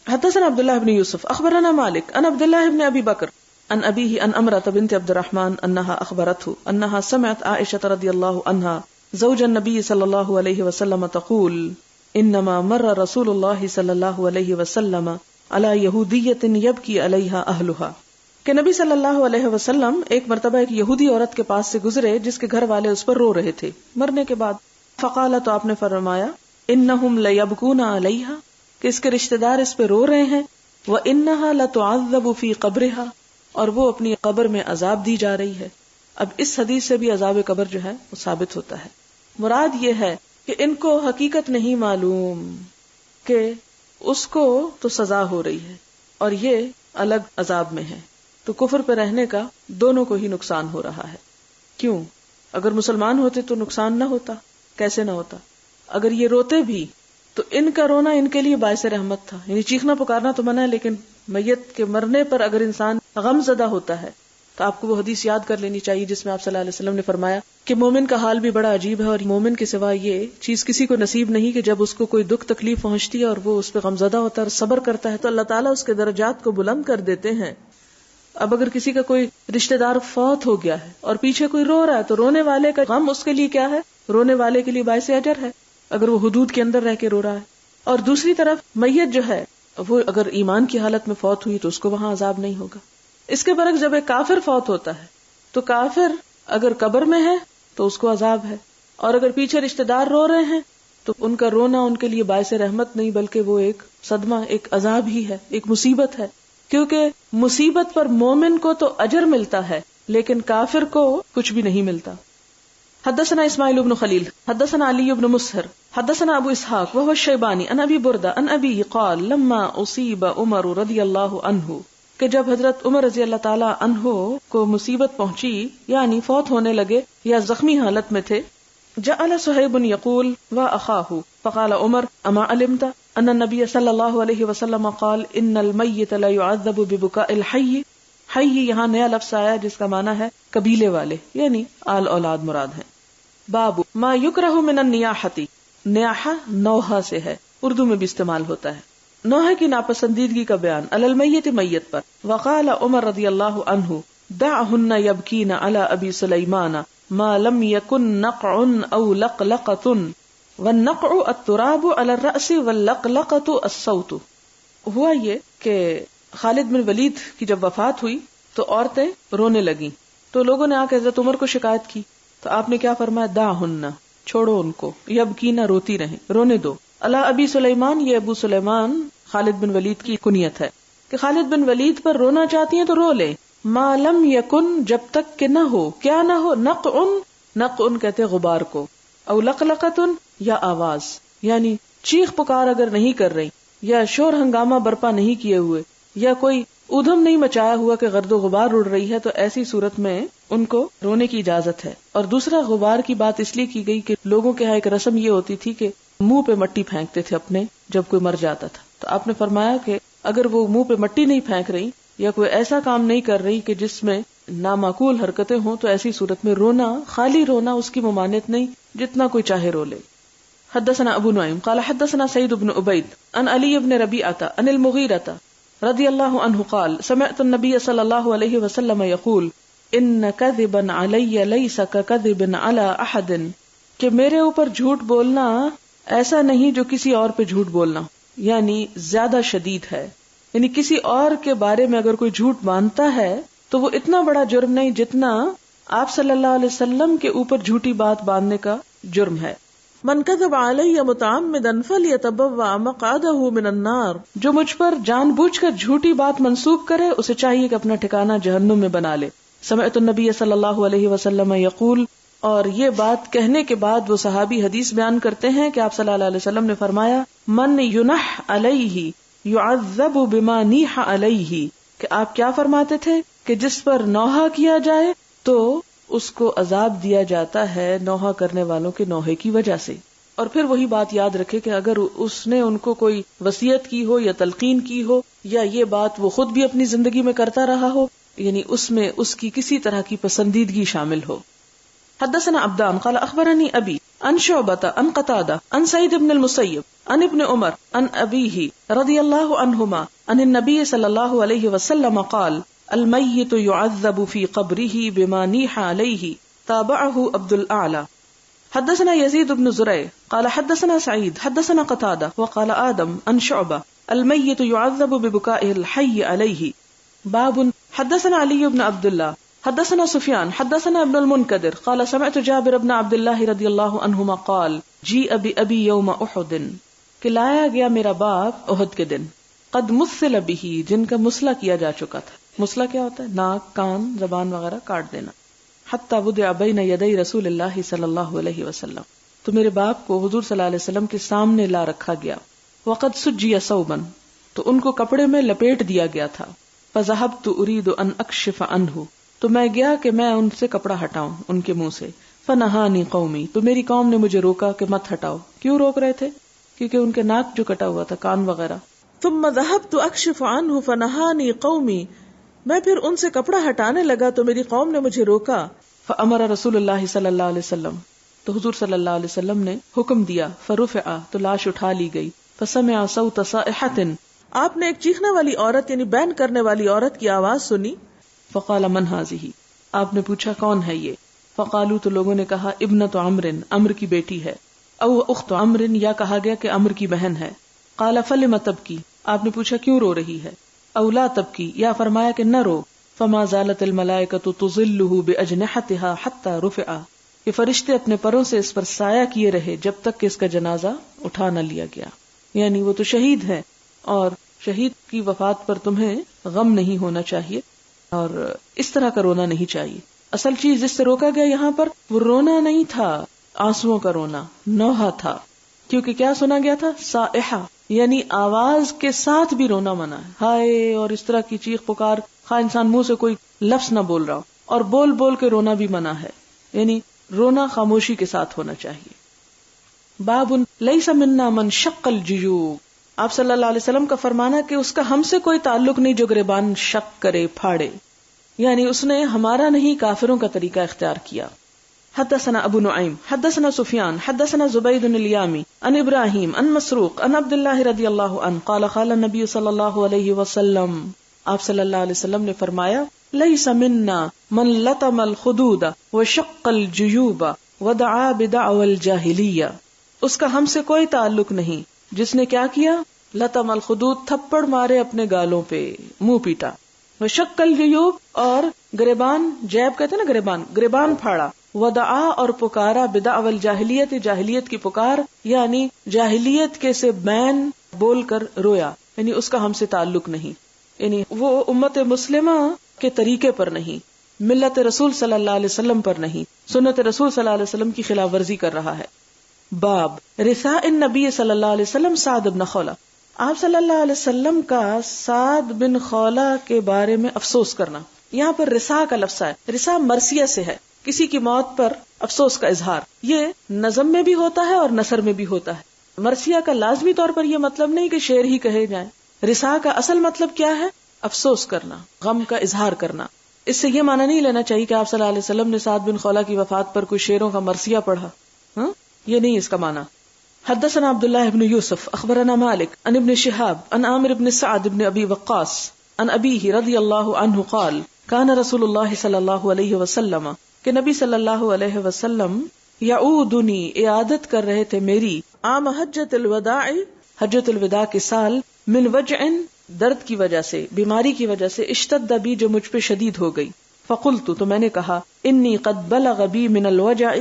حدثنا عبد الله بن يوسف اخبرنا مالك عن عبد الله بن ابي بكر عن ابيه عن امرة بنت عبد الرحمن انها اخبرته انها سمعت عائشة رضي الله عنها زوج النبي صلى الله عليه وسلم تقول انما مر رسول الله صلى الله عليه وسلم على يهودية يبكي عليها اهلها کہ نبی صلی اللہ علیہ وسلم ایک مرتبہ ایک یہودی عورت کے پاس سے گزرے جس کے گھر والے اس پر رو رہے تھے مرنے کے بعد. فقال تو آپ نے فرمایا انہم لیبکون علیہا کہ اس کے رشتہ دار اس پہ رو رہے ہیں. وَإِنَّهَا لَتُعَذَّبُ فِي قَبْرِهَا اور وہ اپنی قبر میں عذاب دی جا رہی ہے. اب اس حدیث سے بھی عذاب قبر جو ہے وہ ثابت ہوتا ہے. مراد یہ ہے کہ ان کو حقیقت نہیں معلوم کہ اس کو تو سزا ہو رہی ہے اور یہ الگ عذاب میں ہے، تو کفر پہ رہنے کا دونوں کو ہی نقصان ہو رہا ہے. کیوں؟ اگر مسلمان ہوتے تو نقصان نہ ہوتا، کیسے نہ ہوتا؟ اگر یہ روتے بھی تو ان کا رونا ان کے لیے باعث رحمت تھا. یعنی چیخنا پکارنا تو منع ہے، لیکن میت کے مرنے پر اگر انسان غم زدہ ہوتا ہے تو آپ کو وہ حدیث یاد کر لینی چاہیے جس میں آپ صلی اللہ علیہ وسلم نے فرمایا کہ مومن کا حال بھی بڑا عجیب ہے، اور مومن کے سوا یہ چیز کسی کو نصیب نہیں کہ جب اس کو کوئی دکھ تکلیف پہنچتی ہے اور وہ اس پہ غم زدہ ہوتا ہے اور صبر کرتا ہے تو اللہ تعالیٰ اس کے درجات کو بلند کر دیتے ہیں. اب اگر کسی کا کوئی رشتہ دار فوت ہو گیا ہے اور پیچھے کوئی رو رہا ہے تو رونے والے کا غم اس کے لیے کیا ہے؟ رونے والے کے لیے باعث اجر ہے اگر وہ حدود کے اندر رہ کے رو رہا ہے. اور دوسری طرف میت جو ہے وہ اگر ایمان کی حالت میں فوت ہوئی تو اس کو وہاں عذاب نہیں ہوگا. اس کے برعکس جب ایک کافر فوت ہوتا ہے تو کافر اگر قبر میں ہے تو اس کو عذاب ہے، اور اگر پیچھے رشتہ دار رو رہے ہیں تو ان کا رونا ان کے لیے باعث رحمت نہیں بلکہ وہ ایک صدمہ، ایک عذاب ہی ہے، ایک مصیبت ہے. کیونکہ مصیبت پر مومن کو تو اجر ملتا ہے لیکن کافر کو کچھ بھی نہیں ملتا. حدثنا اسماعیل بن خلیل حدثنا علی بن مسہر حدثنا ابو اسحاق وهو الشیبانی عن ابی بردہ عن ابی قال لما اصیب عمر رضی اللہ عنہ کہ جب حضرت عمر رضی اللہ تعالی عنہ کو مصیبت پہنچی یعنی فوت ہونے لگے یا زخمی حالت میں تھے، جعل صہیب یقول واخاہ فقال عمر اما علمت ان النبی صلی اللہ علیہ وسلم قال ان المیت لا يعذب ببکاء الحی. حی یہاں نیا لفظ آیا جس کا معنی ہے قبیلے والے، یعنی آل اولاد مراد ہیں. باب ما یکرہ من النیاحتی، نیاحہ نوحہ سے ہے، اردو میں بھی استعمال ہوتا ہے. نوحہ کی ناپسندیدگی کا بیان علی المیت میت پر. وقال عمر رضی اللہ عنہ دعہن یبکین علی ابی سلیمان ما لم یکن نقع او لقلقۃ والنقع التراب علی الرأس واللقلقۃ الصوت. ہوا یہ کہ خالد بن ولید کی جب وفات ہوئی تو عورتیں رونے لگیں تو لوگوں نے آ کے حضرت عمر کو شکایت کی تو آپ نے کیا فرمایا؟ دعہن، چھوڑو ان کو، یبکینا روتی رہیں، رونے دو. اللہ ابی سلیمان، یہ ابو سلیمان خالد بن ولید کی کنیت ہے کہ خالد بن ولید پر رونا چاہتی ہیں تو رو لیں. ما لم یکن، جب تک کہ نہ ہو، کیا نہ ہو؟ نقعن کہتے غبار کو، او لقلقتن یا آواز، یعنی چیخ پکار اگر نہیں کر رہی یا شور ہنگامہ برپا نہیں کیے ہوئے یا کوئی ادھم نہیں مچایا ہوا کہ گرد و غبار اڑ رہی ہے تو ایسی صورت میں ان کو رونے کی اجازت ہے. اور دوسرا غبار کی بات اس لیے کی گئی کہ لوگوں کے ہاں ایک رسم یہ ہوتی تھی کہ منہ پہ مٹی پھینکتے تھے اپنے جب کوئی مر جاتا تھا، تو آپ نے فرمایا کہ اگر وہ منہ پہ مٹی نہیں پھینک رہی یا کوئی ایسا کام نہیں کر رہی کہ جس میں نامعقول حرکتیں ہوں تو ایسی صورت میں رونا، خالی رونا اس کی ممانعت نہیں، جتنا کوئی چاہے رو لے. حدثنا ابو نعیم قال حدثنا سعید بن عبید عن علی بن ربیعہ عن المغیرہ رضی اللہ عنہ قال سمعت النبی صلی اللہ علیہ وسلم یقول ان کذبا علی لیس ککذب علی احد، کہ میرے اوپر جھوٹ بولنا ایسا نہیں جو کسی اور پہ جھوٹ بولنا، یعنی زیادہ شدید ہے. یعنی کسی اور کے بارے میں اگر کوئی جھوٹ باندھتا ہے تو وہ اتنا بڑا جرم نہیں جتنا آپ صلی اللہ علیہ وسلم کے اوپر جھوٹی بات باندھنے کا جرم ہے. من کذب علی متعمدا فلیتبوأ مقعدہ من النار، جو مجھ پر جان بوجھ کر جھوٹی بات منسوب کرے اسے چاہیے کہ اپنا ٹھکانہ جہنم میں بنا لے. سمعت النبی صلی اللہ علیہ وسلم یقول، اور یہ بات کہنے کے بعد وہ صحابی حدیث بیان کرتے ہیں کہ آپ صلی اللہ علیہ وسلم نے فرمایا من ینح علیہ یعذب بما نیح علیہ، کہ آپ کیا فرماتے تھے کہ جس پر نوحہ کیا جائے تو اس کو عذاب دیا جاتا ہے نوحہ کرنے والوں کے نوحے کی وجہ سے. اور پھر وہی بات یاد رکھے کہ اگر اس نے ان کو کوئی وصیت کی ہو یا تلقین کی ہو یا یہ بات وہ خود بھی اپنی زندگی میں کرتا رہا ہو، یعنی اس میں اس کی کسی طرح کی پسندیدگی شامل ہو. حدثنا عبدان قال اخبرنی ابی عن شعبة عن قتادة عن سعيد بن المسيب عن ابن عمر عن أبيه رضي الله عنهما عن النبي صلى الله عليه وسلم قال الميت يعذب في قبره بما نيح عليه. تابعه عبد الأعلى. حدثنا يزيد بن زريع قال حدثنا سعيد حدثنا قتادة وقال آدم عن شعبة الميت يعذب ببكائه الحي عليه. باب. حدثنا علي بن عبد الله حدثنا سفيان حدثنا ابن المنكدر قال سمعت جابر بن عبد الله رضی اللہ عنہما قال جیء بأبی یوم احد، کہ لایا گیا میرا باپ احد کے دن، قد مثل به، جن کا مسلح کیا جا چکا تھا. مسلح کیا ہوتا ہے؟ ناک، کان، زبان وغیرہ کاٹ دینا. حتی وضع بین یدی رسول اللہ صلی اللہ علیہ وسلم، تو میرے باپ کو حضور صلی اللہ علیہ وسلم کے سامنے لا رکھا گیا. وقد سجی ثوبا، تو ان کو کپڑے میں لپیٹ دیا گیا تھا. فذهبت اريد ان اکشف عنه، تو میں گیا کہ میں ان سے کپڑا ہٹاؤں ان کے منہ سے. فنہانی قومی، تو میری قوم نے مجھے روکا کہ مت ہٹاؤ. کیوں روک رہے تھے؟ کیونکہ ان کے ناک جو کٹا ہوا تھا، کان وغیرہ. ثم ذهبت اکشف عنه فنہانی قومی، میں پھر ان سے کپڑا ہٹانے لگا تو میری قوم نے مجھے روکا. فامر رسول اللہ صلی اللہ علیہ وسلم، تو حضور صلی اللہ علیہ وسلم نے حکم دیا. فرفع، تو لاش اٹھا لی گئی. فسمع صوت صائحۃ، آپ نے ایک چیخنے والی عورت یعنی بین کرنے والی عورت کی آواز سنی. فقال من هذه، آپ نے پوچھا کون ہے یہ؟ فقالوا، تو لوگوں نے کہا ابنت عمرو، عمرو کی بیٹی ہے. او اخت عمرو، یا کہا گیا کہ عمرو کی بہن ہے. قال فلم تبکی، آپ نے پوچھا کیوں رو رہی ہے؟ او لا تبکی، یا فرمایا کہ نہ رو. فما زالت الملائکۃ تظلہ باجنحتها حتى رفع، کہ فرشتے اپنے پروں سے اس پر سایہ کیے رہے جب تک کہ اس کا جنازہ اٹھا نہ لیا گیا. یعنی وہ تو شہید ہے، اور شہید کی وفات پر تمہیں غم نہیں ہونا چاہیے اور اس طرح کا رونا نہیں چاہیے. اصل چیز جس سے روکا گیا یہاں پر وہ رونا نہیں تھا، آنسوؤں کا رونا، نوحہ تھا. کیونکہ کیا سنا گیا تھا؟ صائحہ، یعنی آواز کے ساتھ بھی رونا منع ہے. ہائے اور اس طرح کی چیخ پکار، خواہ انسان منہ سے کوئی لفظ نہ بول رہا ہو، اور بول بول کے رونا بھی منع ہے. یعنی رونا خاموشی کے ساتھ ہونا چاہیے. باب لیس منا من شق الجیوب، آپ صلی اللہ علیہ وسلم کا فرمانا کہ اس کا ہم سے کوئی تعلق نہیں جو گریبان شق کرے، پھاڑے، یعنی اس نے ہمارا نہیں کافروں کا طریقہ اختیار کیا. حدثنا ابو نعیم حدثنا سفیان حدثنا زبید الیامی عن ابراہیم عن مسروق عن عبد اللہ رضی اللہ عنہ قال قال النبی صلی اللہ علیہ وسلم، آپ صلی اللہ علیہ وسلم نے فرمایا لیس منا من لطم الخدود وشق الجیوب ودعا بدعوى الجاہلیہ، اس کا ہم سے کوئی تعلق نہیں جس نے کیا کیا؟ لطم الخدود، تھپڑ مارے اپنے گالوں پہ، منہ پیٹا. وشق الجیوب، اور گریبان، جیب کہتے ہیں نا گریبان، گریبان پھاڑا. ودعا، اور پکارا، بدعوى الجاہلیت، جاہلیت کی پکار، یعنی جاہلیت کے سے بین بول کر رویا، یعنی اس کا ہم سے تعلق نہیں، یعنی وہ امت مسلمہ کے طریقے پر نہیں، ملت رسول صلی اللہ علیہ وسلم پر نہیں، سنت رسول صلی اللہ علیہ وسلم کی خلاف ورزی کر رہا ہے. باب رثاء النبی صلی اللہ علیہ وسلم سعد بن خولہ، آپ صلی اللہ علیہ وسلم کا سعد بن خولہ کے بارے میں افسوس کرنا. یہاں پر رثاء کا لفظ ہے، رثاء مرثیہ سے ہے، کسی کی موت پر افسوس کا اظہار. یہ نظم میں بھی ہوتا ہے اور نثر میں بھی ہوتا ہے. مرثیہ کا لازمی طور پر یہ مطلب نہیں کہ شعر ہی کہے جائیں. رثاء کا اصل مطلب کیا ہے؟ افسوس کرنا، غم کا اظہار کرنا. اس سے یہ معنی نہیں لینا چاہیے کہ آپ صلی اللہ علیہ وسلم نے سعد بن خولہ کی وفات پر کوئی شعروں کا مرثیہ پڑھا، یہ نہیں اس کا معنی. حدثنا عبداللہ بن یوسف اخبرنا مالک عن ابن شہاب عن عامر بن سعد بن ابی وقاص عن ابیہ رضی اللہ عنہ قال کان رسول اللہ صلی اللہ علیہ وسلم، کہ نبی صلی اللہ علیہ وسلم یعودنی، عیادت کر رہے تھے میری، عام حجۃ الوداع، حجۃ الوداع کے سال، من وجع، درد کی وجہ سے، بیماری کی وجہ سے، اشتد بی، جو مجھ پہ شدید ہو گئی. فقلت، تو میں نے کہا، انی قد بلغ بی من الوجع،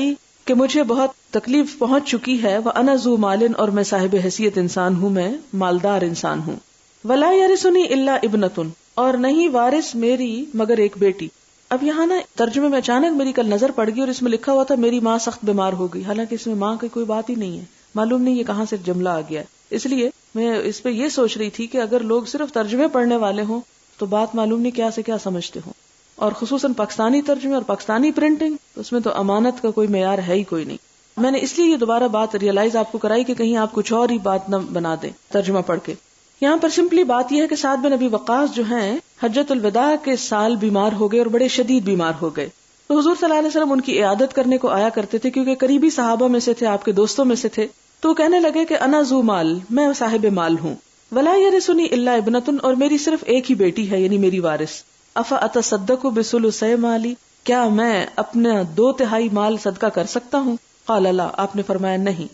کہ مجھے بہت تکلیف پہنچ چکی ہے، وَأَنَا ذُو مَالٍ، اور میں صاحب حیثیت انسان ہوں، میں مالدار انسان ہوں. وَلَا يَرِثُنِي إِلَّا ابْنَةٌ، اور نہیں وارث میری مگر ایک بیٹی. اب یہاں نا ترجمے میں اچانک میری کل نظر پڑ گئی اور اس میں لکھا ہوا تھا میری ماں سخت بیمار ہو گئی، حالانکہ اس میں ماں کی کوئی بات ہی نہیں ہے. معلوم نہیں یہ کہاں سے جملہ آ گیا ہے. اس لیے میں اس پہ یہ سوچ رہی تھی کہ اگر لوگ صرف ترجمے پڑھنے والے ہوں تو بات معلوم نہیں کیا سے کیا سمجھتے ہوں، اور خصوصاً پاکستانی ترجمے اور پاکستانی پرنٹنگ، اس میں تو امانت کا کوئی معیار ہے ہی کوئی نہیں. میں نے اس لیے یہ دوبارہ بات ریئلائز آپ کو کرائی کہ کہیں آپ کچھ اور ہی بات نہ بنا دیں ترجمہ پڑھ کے. یہاں پر سمپلی بات یہ ہے کہ سعد بن ابی وقاص جو ہیں حجۃ الوداع کے سال بیمار ہو گئے اور بڑے شدید بیمار ہو گئے. تو حضور صلی اللہ علیہ وسلم ان کی عیادت کرنے کو آیا کرتے تھے، کیونکہ قریبی صحابہ میں سے تھے، آپ کے دوستوں میں سے تھے. تو کہنے لگے کہ انا ذو مال، میں صاحب مال ہوں. ولا یرثنی الا ابنۃ، اور میری صرف ایک ہی بیٹی ہے یعنی میری وارث. اف اتصدق بثلثی مالی، کیا میں اپنا 2/3 مال صدقہ کر سکتا ہوں؟ قال لا، آپ نے فرمایا نہیں.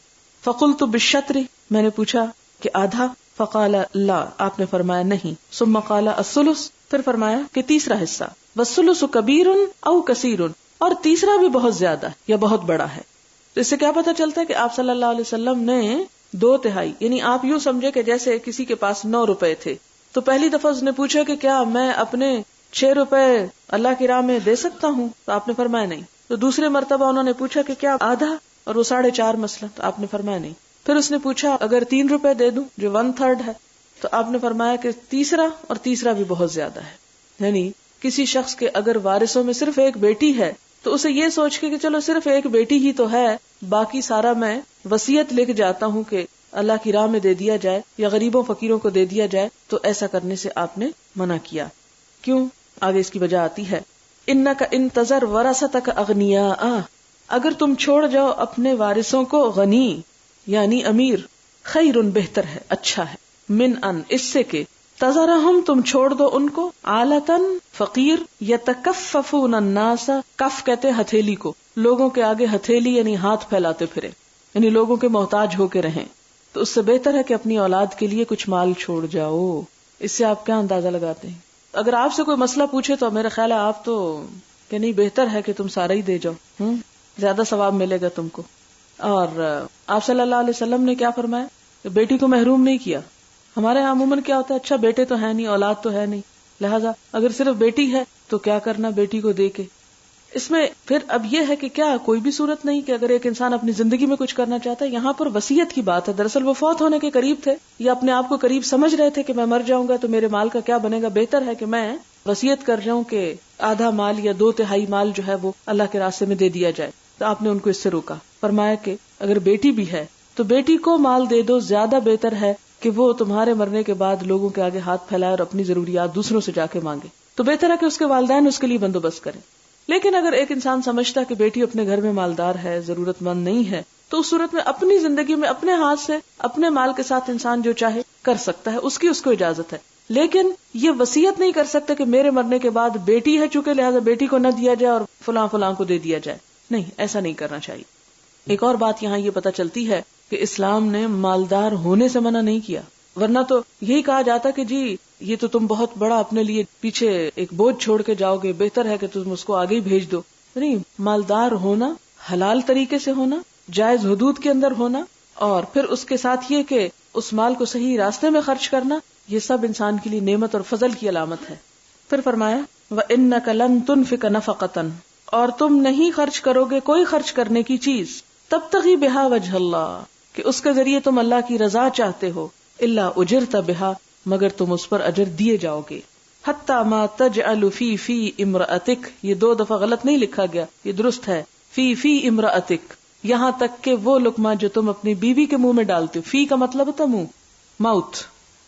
فقلت بالشطر، میں نے پوچھا کہ آدھا؟ فقال لا، آپ نے فرمایا نہیں. ثم قال الثلث، پھر فرمایا کہ تیسرا حصہ. والثلث کبیر او کثیر، اور تیسرا بھی بہت زیادہ یا بہت بڑا ہے. تو اس سے کیا پتہ چلتا ہے کہ آپ صلی اللہ علیہ وسلم نے 2/3، یعنی آپ یوں سمجھے کہ جیسے کسی کے پاس 9 روپے تھے، تو پہلی دفعہ اس نے پوچھا کہ کیا میں اپنے 6 روپے اللہ کی راہ میں دے سکتا ہوں؟ تو آپ نے فرمایا نہیں. تو دوسرے مرتبہ انہوں نے پوچھا کہ کیا آدھا، اور وہ 4.5 مثلا، تو آپ نے فرمایا نہیں. پھر اس نے پوچھا اگر 3 روپے دے دوں جو 1/3 ہے، تو آپ نے فرمایا کہ تیسرا، اور تیسرا بھی بہت زیادہ ہے. یعنی کسی شخص کے اگر وارثوں میں صرف ایک بیٹی ہے تو اسے یہ سوچ کے کہ چلو صرف ایک بیٹی ہی تو ہے، باقی سارا میں وصیت لکھ جاتا ہوں کہ اللہ کی راہ میں دے دیا جائے یا غریبوں فقیروں کو دے دیا جائے، تو ایسا کرنے سے آپ نے منع کیا. کیوں؟ آگے اس کی وجہ آتی ہے. انک ان تذر ورثتک اغنیاء، اگر تم چھوڑ جاؤ اپنے وارثوں کو غنی یعنی امیر، خیر، بہتر ہے، اچھا ہے، من ان، اس سے کہ تذرہم، تم چھوڑ دو ان کو، عالتن، فقیر، یتکففون الناس، کف کہتے ہیں ہتھیلی کو، لوگوں کے آگے ہتھیلی یعنی ہاتھ پھیلاتے پھرے، یعنی لوگوں کے محتاج ہو کے رہیں. تو اس سے بہتر ہے کہ اپنی اولاد کے لیے کچھ مال چھوڑ جاؤ. اس سے آپ کیا اندازہ لگاتے ہیں؟ اگر آپ سے کوئی مسئلہ پوچھے تو میرا خیال ہے آپ تو کہ نہیں، بہتر ہے کہ تم سارا ہی دے جاؤ، زیادہ ثواب ملے گا تم کو. اور آپ صلی اللہ علیہ وسلم نے کیا فرمایا کہ بیٹی کو محروم نہیں کیا. ہمارے یہاں عموماً کیا ہوتا ہے، اچھا بیٹے تو ہے نہیں، اولاد تو ہے نہیں، لہذا اگر صرف بیٹی ہے تو کیا کرنا بیٹی کو دے کے. اس میں پھر اب یہ ہے کہ کیا کوئی بھی صورت نہیں کہ اگر ایک انسان اپنی زندگی میں کچھ کرنا چاہتا ہے. یہاں پر وصیت کی بات ہے. دراصل وہ فوت ہونے کے قریب تھے یا اپنے آپ کو قریب سمجھ رہے تھے کہ میں مر جاؤں گا تو میرے مال کا کیا بنے گا، بہتر ہے کہ میں وصیت کر جاؤں کہ آدھا مال یا 2/3 مال جو ہے وہ اللہ کے راستے میں دے دیا جائے. تو آپ نے ان کو اس سے روکا. فرمایا کہ اگر بیٹی بھی ہے تو بیٹی کو مال دے دو، زیادہ بہتر ہے کہ وہ تمہارے مرنے کے بعد لوگوں کے آگے ہاتھ پھیلائے اور اپنی ضروریات دوسروں سے جا کے مانگے. تو بہتر ہے کہ اس کے والدین اس کے لیے بندوبست کریں. لیکن اگر ایک انسان سمجھتا کہ بیٹی اپنے گھر میں مالدار ہے، ضرورت مند نہیں ہے، تو اس صورت میں اپنی زندگی میں اپنے ہاتھ سے اپنے مال کے ساتھ انسان جو چاہے کر سکتا ہے، اس کو اجازت ہے. لیکن یہ وصیت نہیں کر سکتا کہ میرے مرنے کے بعد بیٹی ہے چونکہ لہذا بیٹی کو نہ دیا جائے اور فلاں فلاں کو دے دیا جائے. نہیں، ایسا نہیں کرنا چاہیے. ایک اور بات یہاں یہ پتہ چلتی ہے کہ اسلام نے مالدار ہونے سے منع نہیں کیا، ورنہ تو یہی کہا جاتا کہ جی یہ تو تم بہت بڑا اپنے لیے پیچھے ایک بوجھ چھوڑ کے جاؤ گے، بہتر ہے کہ تم اس کو آگے ہی بھیج دو. نہیں، مالدار ہونا، حلال طریقے سے ہونا، جائز حدود کے اندر ہونا، اور پھر اس کے ساتھ یہ کہ اس مال کو صحیح راستے میں خرچ کرنا، یہ سب انسان کے لیے نعمت اور فضل کی علامت ہے. پھر فرمایا وَإِنَّكَ لَن تُنْفِقَ نَفَقَةً، اور تم نہیں خرچ کرو گے کوئی خرچ کرنے کی چیز، تبتغی بہا وجہ اللہ، کہ اس کے ذریعے تم اللہ کی رضا چاہتے ہو، الا اجرت بہا، مگر تم اس پر اجر دیے جاؤ گے. حتی ما تجعل فی امرأتک، یہ 2 دفعہ غلط نہیں لکھا گیا، یہ درست ہے، فی امرأتک، یہاں تک کہ وہ لقمہ جو تم اپنی بیوی کے منہ میں ڈالتے ہو. فی کا مطلب ہوتا منہ، ماؤتھ،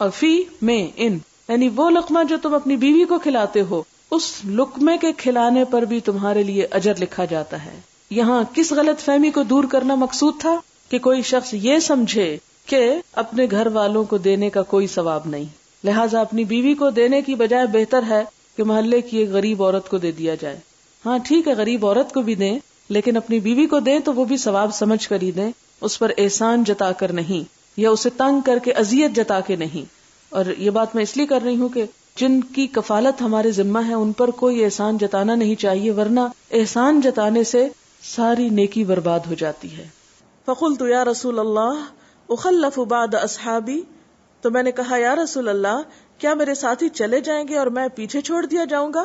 اور فی میں ان، یعنی وہ لقمہ جو تم اپنی بیوی کو کھلاتے ہو، اس لقمے کے کھلانے پر بھی تمہارے لیے اجر لکھا جاتا ہے. یہاں کس غلط فہمی کو دور کرنا مقصود تھا کہ کوئی شخص یہ سمجھے کہ اپنے گھر والوں کو دینے کا کوئی ثواب نہیں، لہٰذا اپنی بیوی کو دینے کی بجائے بہتر ہے کہ محلے کی ایک غریب عورت کو دے دیا جائے. ہاں ٹھیک ہے، غریب عورت کو بھی دیں، لیکن اپنی بیوی کو دیں تو وہ بھی ثواب سمجھ کر ہی دیں، اس پر احسان جتا کر نہیں، یا اسے تنگ کر کے اذیت جتا کے نہیں. اور یہ بات میں اس لیے کر رہی ہوں کہ جن کی کفالت ہمارے ذمہ ہے ان پر کوئی احسان جتانا نہیں چاہیے، ورنہ احسان جتانے سے ساری نیکی برباد ہو جاتی ہے. فقلت یا رسول اللہ اخلف بعد اصحابی، تو میں نے کہا یا رسول اللہ کیا میرے ساتھی چلے جائیں گے اور میں پیچھے چھوڑ دیا جاؤں گا؟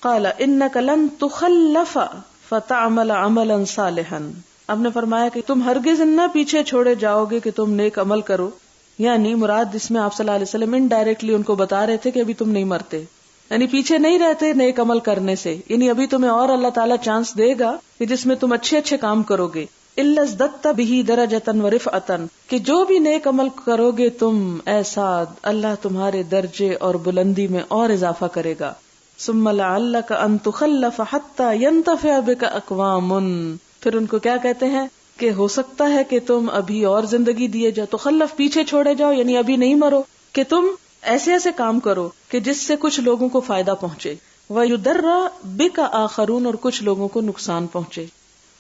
قال انک لن تخلف فتعمل عملا صالحا، اب نے فرمایا کہ تم ہرگز نہ پیچھے چھوڑے جاؤ گے کہ تم نیک عمل کرو. یعنی مراد اس میں آپ صلی اللہ علیہ وسلم انڈائریکٹلی ان کو بتا رہے تھے کہ ابھی تم نہیں مرتے، یعنی پیچھے نہیں رہتے نیک عمل کرنے سے، یعنی ابھی تمہیں اور اللہ تعالیٰ چانس دے گا کہ جس میں تم اچھے اچھے کام کرو گے. الا ازددت به درجۃ ورفعۃ، کہ جو بھی نیک عمل کرو گے تم ایسا اللہ تمہارے درجے اور بلندی میں اور اضافہ کرے گا. ثم لعلك ان تخلف حتى ينتفع بك اقوام. پھر ان کو کیا کہتے ہیں کہ ہو سکتا ہے کہ تم ابھی اور زندگی دیے جاؤ، تو خلف پیچھے چھوڑے جاؤ، یعنی ابھی نہیں مرو، کہ تم ایسے ایسے کام کرو کہ جس سے کچھ لوگوں کو فائدہ پہنچے. وَيُضَرَّ بِكَ آخَرُونَ، اور کچھ لوگوں کو نقصان پہنچے.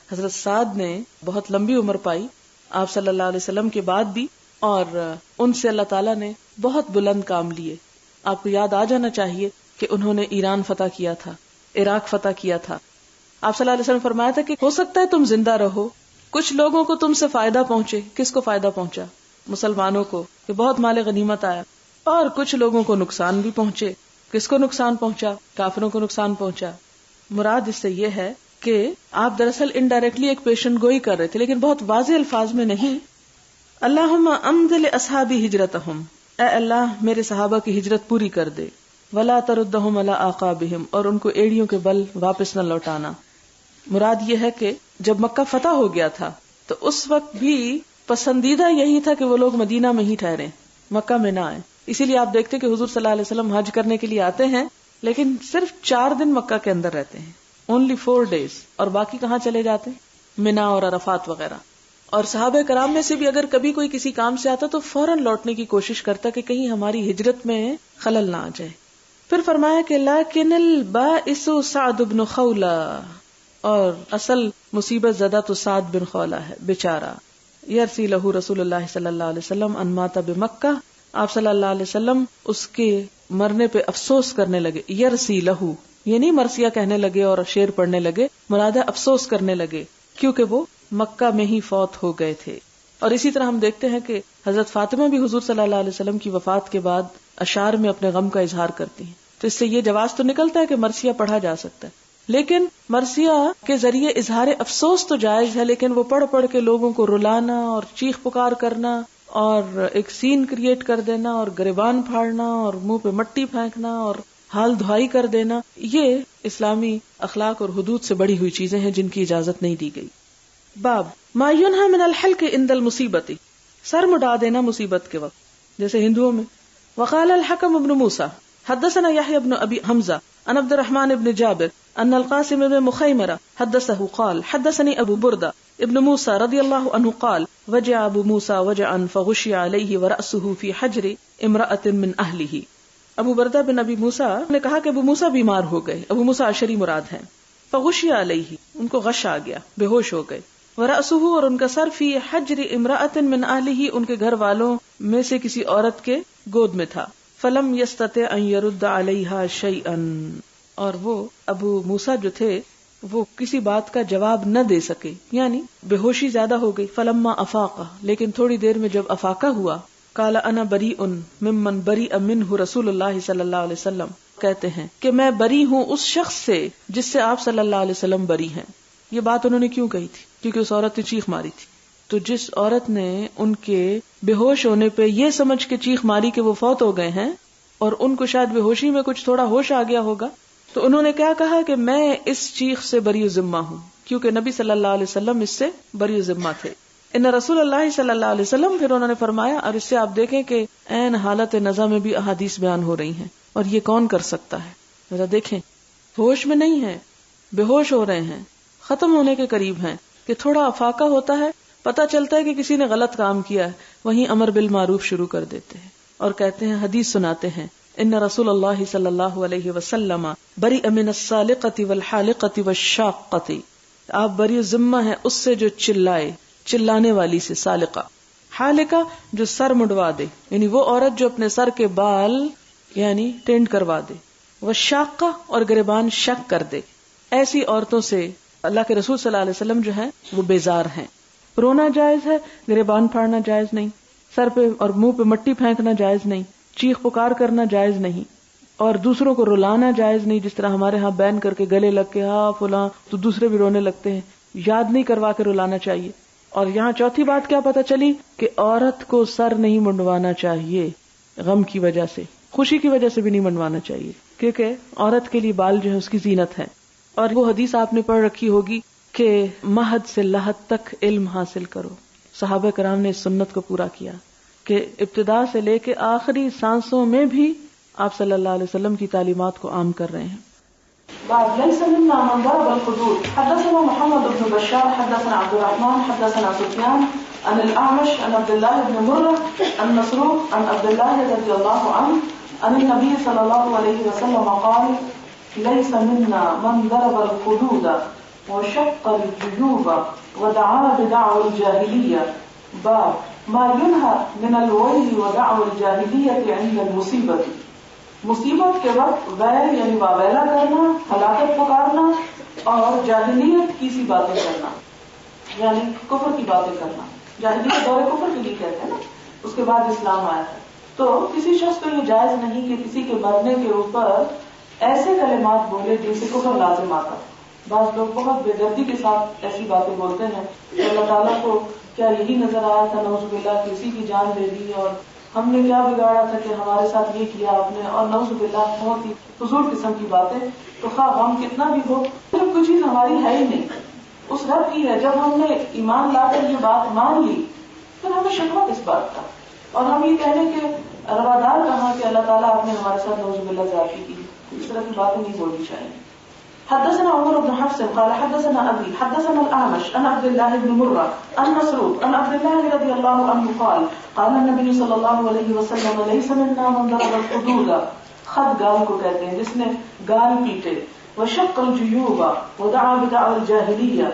حضرت سعد نے بہت لمبی عمر پائی آپ صلی اللہ علیہ وسلم کے بعد بھی، اور ان سے اللہ تعالیٰ نے بہت بلند کام لیے. آپ کو یاد آ جانا چاہیے کہ انہوں نے ایران فتح کیا تھا، عراق فتح کیا تھا. آپ صلی اللہ علیہ وسلم فرمایا تھا کہ ہو سکتا ہے تم زندہ رہو، کچھ لوگوں کو تم سے فائدہ پہنچے. کس کو فائدہ پہنچا؟ مسلمانوں کو، کہ بہت مال غنیمت آیا. اور کچھ لوگوں کو نقصان بھی پہنچے. کس کو نقصان پہنچا؟ کافروں کو نقصان پہنچا. مراد اس سے یہ ہے کہ آپ دراصل انڈائریکٹلی ایک پیشن گوئی کر رہے تھے، لیکن بہت واضح الفاظ میں نہیں. اللہم امض لاصحابی ہجرتہم، اے اللہ میرے صحابہ کی ہجرت پوری کر دے. ولا تردہم علی اعقابہم، اور ان کو ایڑیوں کے بل واپس نہ لوٹانا. مراد یہ ہے کہ جب مکہ فتح ہو گیا تھا تو اس وقت بھی پسندیدہ یہی تھا کہ وہ لوگ مدینہ میں ہی ٹھہریں، مکہ میں نہ آئیں. اسی لیے آپ دیکھتے کہ حضور صلی اللہ علیہ وسلم حج کرنے کے لیے آتے ہیں لیکن صرف 4 دن مکہ کے اندر رہتے ہیں، only 4 days، اور باقی کہاں چلے جاتے ہیں؟ منا اور عرفات وغیرہ. اور صحابہ کرام میں سے بھی اگر کبھی کوئی کسی کام سے آتا تو فوراً لوٹنے کی کوشش کرتا کہ کہیں ہماری ہجرت میں خلل نہ آ جائے. پھر فرمایا کہ لیکن البائس سعد بن خولہ، اور اصل مصیبت زدہ تو سعد بن خولہ ہے بیچارہ. یرسی لہو رسول اللہ صلی اللہ علیہ وسلم ان مات بمکہ، آپ صلی اللہ علیہ وسلم اس کے مرنے پہ افسوس کرنے لگے. یرسی لہو یہ نہیں مرثیہ کہنے لگے اور شعر پڑھنے لگے، مراد ہے افسوس کرنے لگے کیونکہ وہ مکہ میں ہی فوت ہو گئے تھے. اور اسی طرح ہم دیکھتے ہیں کہ حضرت فاطمہ بھی حضور صلی اللہ علیہ وسلم کی وفات کے بعد اشعار میں اپنے غم کا اظہار کرتی ہیں. تو اس سے یہ جواز تو نکلتا ہے کہ مرثیہ پڑھا جا سکتا ہے، لیکن مرثیہ کے ذریعے اظہار افسوس تو جائز ہے، لیکن وہ پڑھ پڑھ کے لوگوں کو رلانا اور چیخ پکار کرنا اور ایک سین کریٹ کر دینا اور گریبان پھاڑنا اور منہ پہ مٹی پھینکنا اور حال دھوائی کر دینا، یہ اسلامی اخلاق اور حدود سے بڑی ہوئی چیزیں ہیں جن کی اجازت نہیں دی گئی. باب ما ینہی من الحلق عند المصیبت، سر مڈا دینا مصیبت کے وقت، جیسے ہندوؤں میں. وقال الحکم بن موسیٰ حدثنا یحیی بن ابی حمزہ عن عبد الرحمن بن جابر ان القاسم بن مخیمرہ حدثه قال حدثني ابو بردہ ابن موسیٰ رضی اللہ عنہ قال وجع ابو موسیٰ وجعا فغشی علیہ ورأسه في حجر امرأة من اہلہ. ابو بردہ بن ابی موسیٰ نے کہا کہ ابو موسیٰ بیمار ہو گئے. ابو موسیٰ اشعری مراد ہیں. فغشی علیہ، ان کو غش آ گیا، بے ہوش ہو گئے. ورأسه، اور ان کا سر فی حجر امرأة من اہلہ، ان کے گھر والوں میں سے کسی عورت کے گود میں تھا. فلم یستطع ان یرد علیہا شیئا، اور وہ ابو موسیٰ جو تھے وہ کسی بات کا جواب نہ دے سکے، یعنی بے ہوشی زیادہ ہو گئی. فلما افاق، لیکن تھوڑی دیر میں جب افاقہ ہوا، قال انا بریء ممن بریء منہ رسول اللہ صلی اللہ علیہ وسلم، کہتے ہیں کہ میں بری ہوں اس شخص سے جس سے آپ صلی اللہ علیہ وسلم بری ہیں. یہ بات انہوں نے کیوں کہی تھی؟ کیونکہ اس عورت نے چیخ ماری تھی. تو جس عورت نے ان کے بے ہوش ہونے پہ یہ سمجھ کے چیخ ماری کہ وہ فوت ہو گئے ہیں، اور ان کو شاید بے ہوشی میں کچھ تھوڑا ہوش آ گیا ہوگا، تو انہوں نے کیا کہا کہ میں اس چیخ سے بری ذمہ ہوں، کیونکہ نبی صلی اللہ علیہ وسلم اس سے بری ذمہ تھے. ان رسول اللہ صلی اللہ علیہ وسلم، پھر انہوں نے فرمایا، اور اس سے آپ دیکھیں کہ عین حالت نزع میں بھی احادیث بیان ہو رہی ہیں، اور یہ کون کر سکتا ہے؟ ذرا دیکھیں، ہوش میں نہیں ہے، بے ہوش ہو رہے ہیں، ختم ہونے کے قریب ہیں، کہ تھوڑا افاقہ ہوتا ہے، پتہ چلتا ہے کہ کسی نے غلط کام کیا ہے، وہیں امر بالمعروف شروع کر دیتے ہیں اور کہتے ہیں، حدیث سناتے ہیں، ان رسول اللہ صلی اللہ علیہ وسلم بریء من السالقۃ والحالقۃ والشاقۃ، آپ بری ذمہ ہیں اس سے جو چلائے، چلانے والی سے. سالقہ، حالقہ جو سر مڈوا دے، یعنی وہ عورت جو اپنے سر کے بال یعنی ٹینڈ کروا دے. والشاقہ، اور گریبان شق کر دے. ایسی عورتوں سے اللہ کے رسول صلی اللہ علیہ وسلم جو ہیں وہ بیزار ہیں. رونا جائز ہے، گریبان پھاڑنا جائز نہیں، سر پہ اور منہ پہ مٹی پھینکنا جائز نہیں، چیخ پکار کرنا جائز نہیں، اور دوسروں کو رلانا جائز نہیں، جس طرح ہمارے ہاں بین کر کے گلے لگ کے ہاں فلاں، تو دوسرے بھی رونے لگتے ہیں. یاد نہیں کروا کے رلانا چاہیے. اور یہاں چوتھی بات کیا پتہ چلی کہ عورت کو سر نہیں منڈوانا چاہیے غم کی وجہ سے، خوشی کی وجہ سے بھی نہیں منڈوانا چاہیے، کیونکہ عورت کے لیے بال جو ہے اس کی زینت ہے. اور وہ حدیث آپ نے پڑھ رکھی ہوگی کہ مہد سے لحد تک علم حاصل کرو. صحابہ کرام نے اس سنت کو پورا کیا کہ ابتدا سے لے کے آخری سانسوں میں بھی آپ صلی اللہ علیہ وسلم کی تعلیمات کو عام کر رہے ہیں. باب ليس منا من ضرب الحدود. حدثنا محمد بن بشار حدثنا عبد الرحمن حدثنا سفيان عن الأعمش عن عبد الله بن مرة عن مسروق عن عبد الله رضي الله عنه عن النبي صلى الله عليه وسلم قال ليس منا من ضرب الحدود وشق الجيوب ودعا بدعوى الجاهلية. باب ما ينهى من الويل ودعوى الجاهلية عند المصيبة. مصیبت کے وقت ویل یعنی واویلا کرنا، ہلاکت پکارنا اور جاہلیت کی سی باتیں کرنا یعنی کفر کی باتیں کرنا. جاہلیت دور کفر کے لیے کہتے ہیں نا، اس کے بعد اسلام آیا ہے. تو کسی شخص کو یہ جائز نہیں کہ کسی کے مرنے کے اوپر ایسے کلمات بولے جن سے کفر لازم آتا. بعض لوگ بہت بے دردی کے ساتھ ایسی باتیں بولتے ہیں کہ اللہ تعالیٰ کو کیا یہی نظر آیا تھا نعوذ باللہ کسی کی جان لے دی، اور ہم نے کیا بگاڑا تھا کہ ہمارے ساتھ یہ کیا آپ نے، اور نعوذ باللہ بہت ہی فضول قسم کی باتیں. تو خواہ ہم کتنا بھی ہو، صرف کوئی چیز ہماری ہے ہی نہیں، اس رب کی ہے. جب ہم نے ایمان لا کر یہ بات مان لی پھر ہمیں شکوہ اس بات کا، اور ہم یہ کہنے کے روادار کہاں کہ اللہ تعالیٰ آپ نے ہمارے ساتھ نعوذ باللہ زیادتی کی. اس طرح کی باتیں نہیں بولنی چاہیے. حدثنا عمر بن حفص قال حدثنا ابي حدثنا الاعمش عن عبد الله بن مرة عن مسروق عن عبد الله رضي الله عنه قال قال النبي صلى الله عليه وسلم ليس منا من ضرب الحدود. خد گال کو کہتے ہیں جس نے گال پیٹے. وشق الجيوب ودعا بدعوى الجاهلية